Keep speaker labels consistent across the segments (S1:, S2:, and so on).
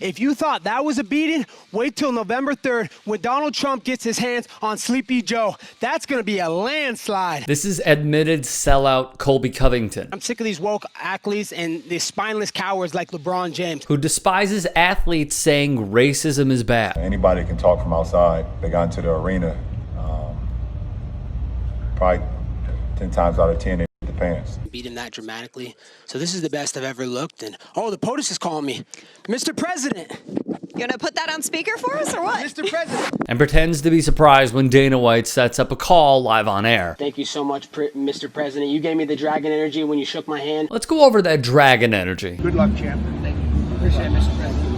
S1: If you thought that was a beating, wait till November 3rd when Donald Trump gets his hands on Sleepy Joe. That's going to be a landslide.
S2: This is admitted sellout Colby Covington.
S1: I'm sick of these woke athletes and these spineless cowards like LeBron James,
S2: who despises athletes saying racism is bad.
S3: Anybody can talk from outside. They got into the arena. Probably 10 times out of 10, they beat the pants.
S1: Beat him that dramatically. So this is the best I've ever looked. And oh, the POTUS is calling me. Mr. President.
S4: You gonna put that on speaker for us or what?
S1: Mr. President.
S2: And pretends to be surprised when Dana White sets up a call live on air.
S1: Thank you so much, Mr. President. You gave me the dragon energy when you shook my hand.
S2: Let's go over that dragon energy.
S5: Good luck, champ.
S1: Thank you. Appreciate it, Mr. President.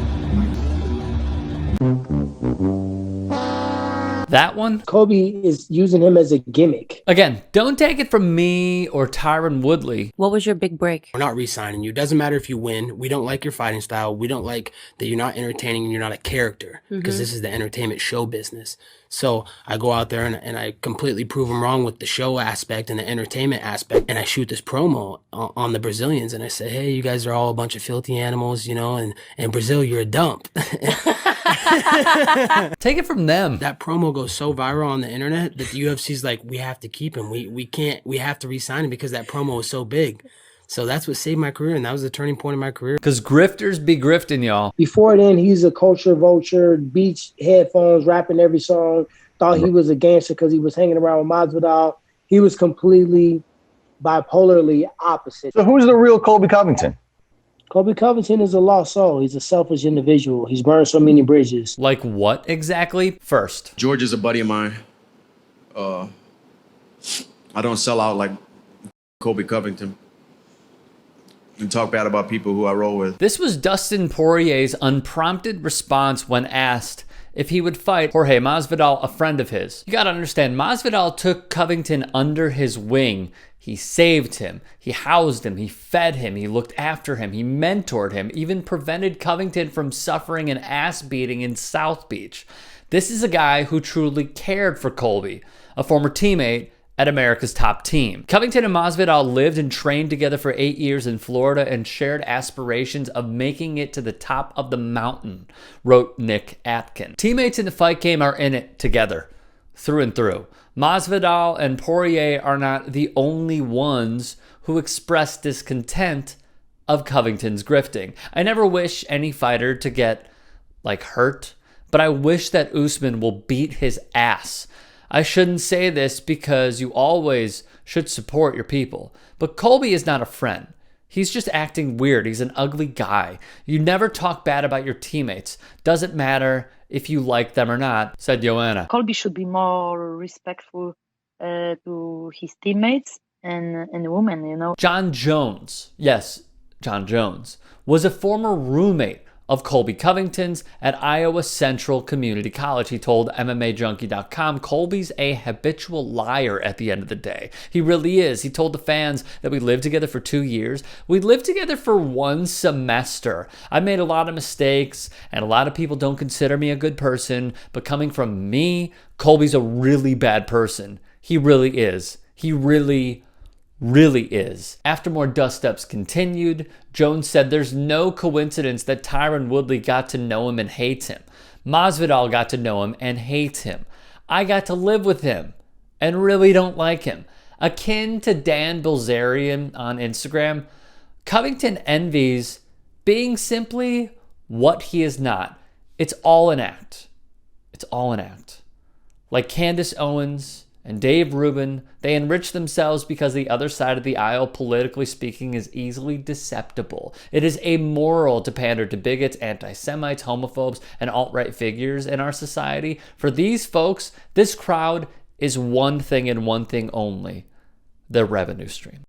S2: That one?
S6: Colby is using him as a gimmick.
S2: Again, don't take it from me or Tyron Woodley.
S7: What was your big break?
S1: We're not re-signing you. Doesn't matter if you win. We don't like your fighting style. We don't like that you're not entertaining and you're not a character, because this is the entertainment show business. So I go out there and I completely prove them wrong with the show aspect and the entertainment aspect. And I shoot this promo on the Brazilians and I say, hey, you guys are all a bunch of filthy animals, you know, and Brazil, you're a dump.
S2: Take it from them.
S1: That promo goes so viral on the internet that the UFC's like, we have to keep him. We have to re-sign him because that promo is so big. So that's what saved my career, and that was the turning point in my career.
S2: Because grifters be grifting, y'all.
S6: Before then, he's a culture vulture, beats headphones, rapping every song, thought he was a gangster because he was hanging around with Masvidal. He was completely bipolarly opposite.
S8: So who's the real Colby Covington?
S6: Colby Covington is a lost soul. He's a selfish individual. He's burned so many bridges.
S2: Like what exactly? First,
S9: George is a buddy of mine. I don't sell out like Colby Covington and talk bad about people who I roll with.
S2: This was Dustin Poirier's unprompted response when asked if he would fight Jorge Masvidal, a friend of his. You gotta understand, Masvidal took Covington under his wing. He saved him, he housed him, he fed him, he looked after him, he mentored him, even prevented Covington from suffering an ass beating in South Beach. This is a guy who truly cared for Colby, a former teammate at America's top team. Covington and Masvidal lived and trained together for 8 years in Florida and shared aspirations of making it to the top of the mountain, wrote Nick Atkin. Teammates in the fight game are in it together, through and through. Masvidal and Poirier are not the only ones who express discontent of Covington's grifting. I never wish any fighter to get, hurt, but I wish that Usman will beat his ass. I shouldn't say this because you always should support your people, but Colby is not a friend. He's just acting weird. He's an ugly guy. You never talk bad about your teammates. Doesn't matter if you like them or not, said Joanna.
S7: Colby should be more respectful to his teammates and women, you know.
S2: John Jones, yes, John Jones, was a former roommate of Colby Covington's at Iowa Central Community College. He told MMAJunkie.com, Colby's a habitual liar at the end of the day. He really is. He told the fans that we lived together for 2 years. We lived together for 1 semester. I made a lot of mistakes, and a lot of people don't consider me a good person, but coming from me, Colby's a really bad person. He really is. He really is. After more dust-ups continued, Jones said there's no coincidence that Tyron Woodley got to know him and hates him. Masvidal got to know him and hates him. I got to live with him and really don't like him. Akin to Dan Bilzerian on Instagram, Covington envies being simply what he is not. It's all an act. It's all an act. Like Candace Owens and Dave Rubin, they enrich themselves because the other side of the aisle, politically speaking, is easily deceptible. It is amoral to pander to bigots, anti-Semites, homophobes, and alt-right figures in our society. For these folks, this crowd is one thing and one thing only: their revenue stream.